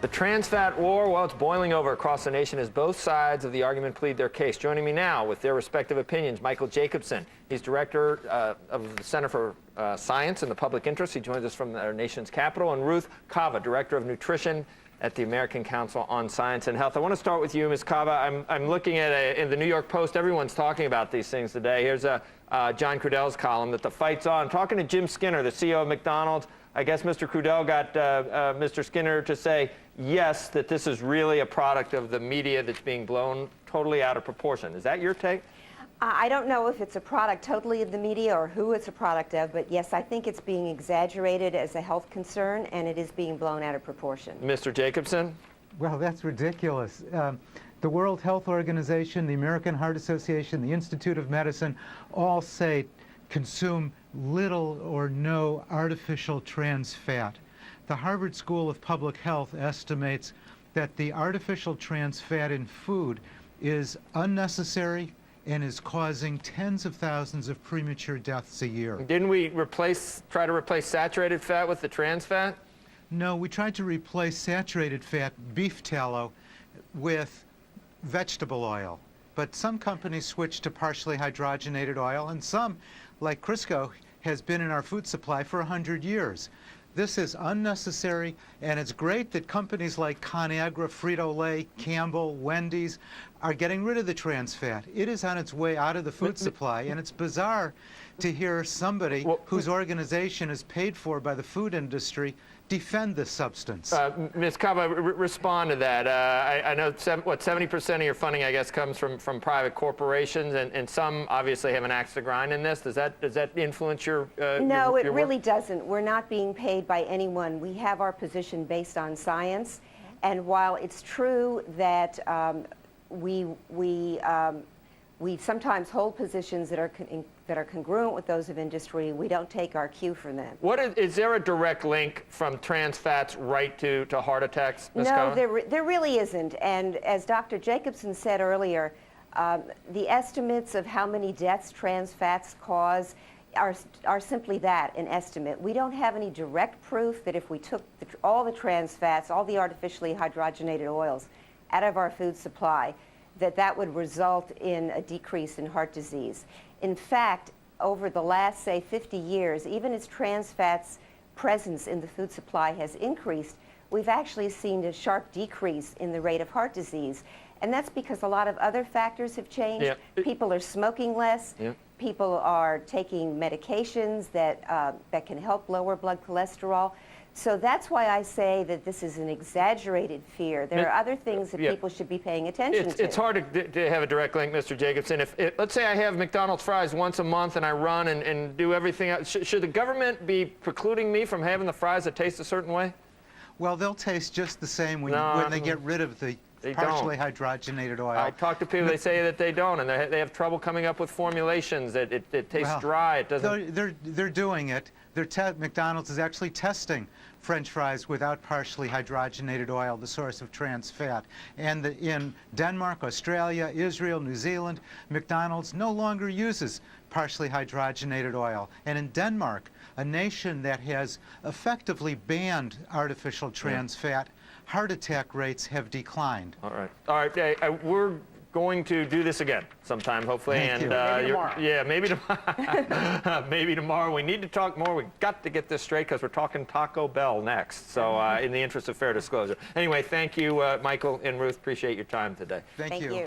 The trans fat war, well, it's boiling over across the nation as both sides of the argument plead their case. Joining me now with their respective opinions, Michael Jacobson. He's director of the Center for Science and the Public Interest. He joins us from our nation's capital. And Ruth Kava, director of nutrition at the American Council on Science and Health. I want to start with you, Ms. Kava. I'm looking at in the New York Post, everyone's talking about these things today. Here's John Crudell's column that the fight's on. Talking to Jim Skinner, the CEO of McDonald's. I guess Mr. Crudell got Mr. Skinner to say, yes, that this is really a product of the media that's being blown totally out of proportion. Is that your take? I don't know if it's a product totally of the media or who it's a product of, but yes, I think it's being exaggerated as a health concern, and it is being blown out of proportion. Mr. Jacobson? Well, that's ridiculous. The World Health Organization, the American Heart Association, the Institute of Medicine all say consume little or no artificial trans fat. The Harvard School of Public Health estimates that the artificial trans fat in food is unnecessary and is causing tens of thousands of premature deaths a year. Didn't we try to replace saturated fat with the trans fat? No, we tried to replace saturated fat, beef tallow, with vegetable oil. But some companies switched to partially hydrogenated oil, and some, like Crisco, has been in our food supply for 100 years. This is unnecessary, and it's great that companies like ConAgra, Frito-Lay, Campbell, Wendy's are getting rid of the trans fat. It is on its way out of the food supply, and it's bizarre to hear somebody whose organization is paid for by the food industry defend this substance. Ms. Kava, respond to that. I know 70% of your funding, I guess, comes from private corporations, and some obviously have an axe to grind in this. Does that influence your No, it really work? doesn't. We're not being paid by anyone. We have our position based on science, and while it's true that we sometimes hold positions that are congruent with those of industry, we don't take our cue from them. Is there a direct link from trans fats right to heart attacks, Ms. No, Kava? there really isn't. And as Dr. Jacobson said earlier, the estimates of how many deaths trans fats cause are simply that, an estimate. We don't have any direct proof that if we took all the trans fats, all the artificially hydrogenated oils out of our food supply, that would result in a decrease in heart disease. In fact, over the last, say, 50 years, even as trans fats' presence in the food supply has increased, we've actually seen a sharp decrease in the rate of heart disease. And that's because a lot of other factors have changed. Yeah. People are smoking less. Yeah. People are taking medications that can help lower blood cholesterol. So that's why I say that this is an exaggerated fear. There are other things that people should be paying attention to. It's hard to have a direct link, Mr. Jacobson. Let's say I have McDonald's fries once a month and I run and do everything else. Should the government be precluding me from having the fries that taste a certain way? Well, they'll taste just the same when they get rid of the partially hydrogenated oil. I talk to people, they say that they don't, and they have trouble coming up with formulations that it tastes dry. It doesn't. They're doing it. McDonald's is actually testing French fries without partially hydrogenated oil, the source of trans fat. And in Denmark, Australia, Israel, New Zealand, McDonald's no longer uses partially hydrogenated oil. And in Denmark, a nation that has effectively banned artificial trans fat, heart attack rates have declined. All right. All right. We're going to do this again sometime, hopefully. Thank you. Maybe tomorrow. Yeah, maybe tomorrow. Maybe tomorrow. We need to talk more. We've got to get this straight because we're talking Taco Bell next. So in the interest of fair disclosure. Anyway, thank you, Michael and Ruth. Appreciate your time today. Thank you. Okay.